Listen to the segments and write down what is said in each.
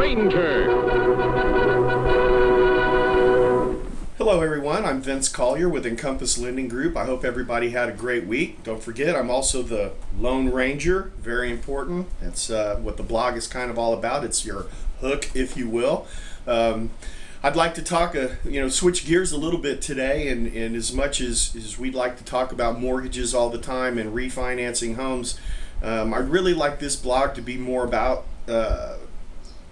Ranger. Hello everyone, I'm Vince Collier with Encompass Lending Group. I hope everybody had a great week. Don't forget, I'm also the Lone Ranger, very important. That's what the blog is kind of all about. It's your hook, if you will. I'd like to talk, switch gears a little bit today, and as much as we'd like to talk about mortgages all the time and refinancing homes, I'd really like this blog to be more about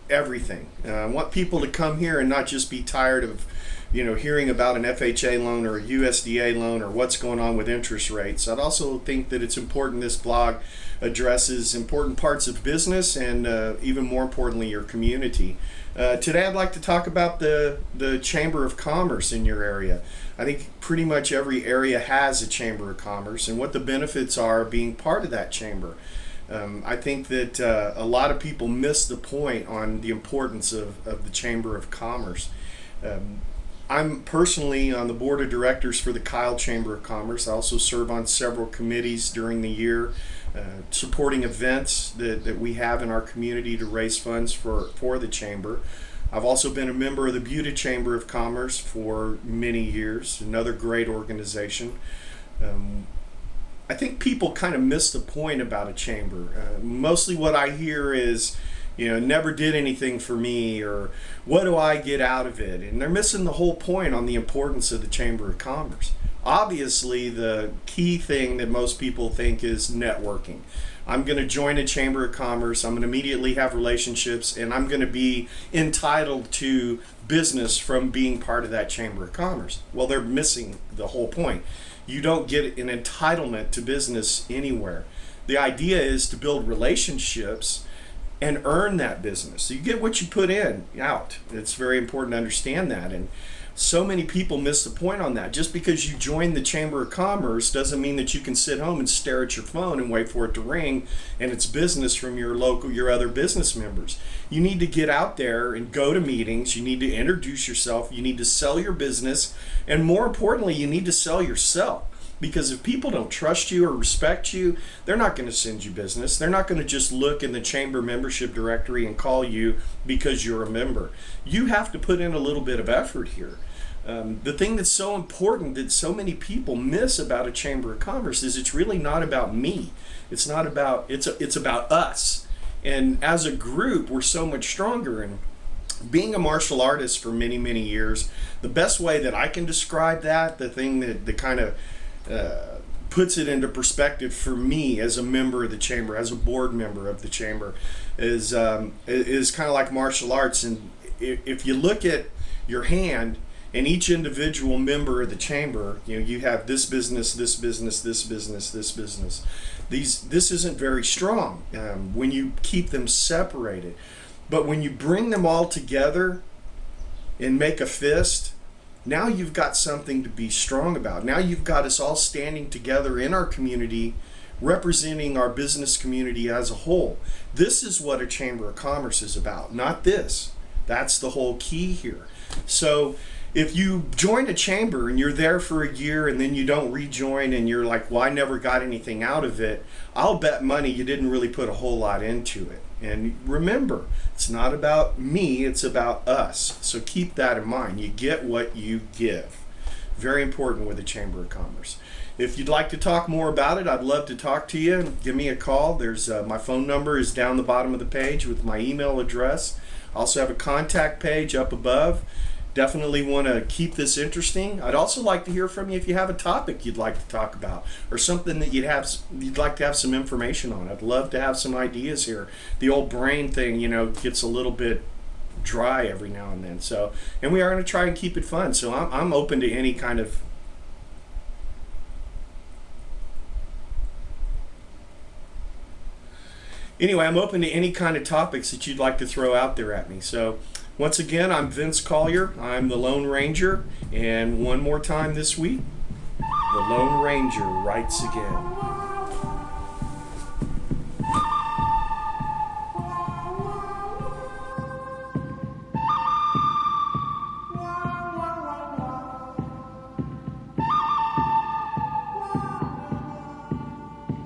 everything. I want people to come here and not just be tired of hearing about an FHA loan or a USDA loan or what's going on with interest rates. I'd also think that it's important this blog addresses important parts of business and even more importantly, your community. Today I'd like to talk about the Chamber of Commerce in your area. I think pretty much every area has a Chamber of Commerce and what the benefits are of being part of that chamber. I think that a lot of people miss the point on the importance of the Chamber of Commerce. I'm personally on the board of directors for the Kyle Chamber of Commerce. I also serve on several committees during the year, supporting events that we have in our community to raise funds for the chamber. I've also been a member of the Buda Chamber of Commerce for many years, another great organization. I think people kind of miss the point about a chamber. Mostly what I hear is, never did anything for me, or what do I get out of it? And they're missing the whole point on the importance of the Chamber of Commerce. Obviously, the key thing that most people think is networking. I'm going to join a Chamber of Commerce, I'm going to immediately have relationships, and I'm going to be entitled to business from being part of that Chamber of Commerce. Well, they're missing the whole point. You don't get an entitlement to business anywhere. The idea is to build relationships and earn that business. So you get what you put in, out. It's very important to understand that. And so many people miss the point on that. Just because you join the Chamber of Commerce doesn't mean that you can sit home and stare at your phone and wait for it to ring and it's business from your other business members. You need to get out there and go to meetings. You need to introduce yourself. You need to sell your business. And more importantly, you need to sell yourself. Because if people don't trust you or respect you, they're not going to send you business. They're not going to just look in the chamber membership directory and call you because you're a member. You have to put in a little bit of effort here. The thing that's so important that so many people miss about a Chamber of Commerce is it's really not about me. It's about us. And as a group, we're so much stronger. And being a martial artist for many, many years, the best way that I can describe that, the thing that kind of puts it into perspective for me as a member of the chamber, as a board member of the chamber, is kind of like martial arts. And if you look at your hand and each individual member of the chamber, you have this business, this business, this business, this business. This isn't very strong when you keep them separated. But when you bring them all together and make a fist, now you've got something to be strong about. Now you've got us all standing together in our community, representing our business community as a whole. This is what a Chamber of Commerce is about, not this. That's the whole key here. So if you join a chamber and you're there for a year and then you don't rejoin and you're like, well, I never got anything out of it, I'll bet money you didn't really put a whole lot into it. And remember, it's not about me, it's about us. So keep that in mind. You get what you give. Very important with the Chamber of Commerce. If you'd like to talk more about it, I'd love to talk to you. Give me a call. There's my phone number is down the bottom of the page with my email address. I also have a contact page up above. Definitely want to keep this interesting. I'd also like to hear from you if you have a topic you'd like to talk about or something that you'd like to have some information on. I'd love to have some ideas here. The old brain thing, gets a little bit dry every now and then. So, and we are going to try and keep it fun. So I'm open to any kind of I'm open to any kind of topics that you'd like to throw out there at me. So once again, I'm Vince Collier. I'm the Lone Ranger. And one more time this week, the Lone Ranger writes again.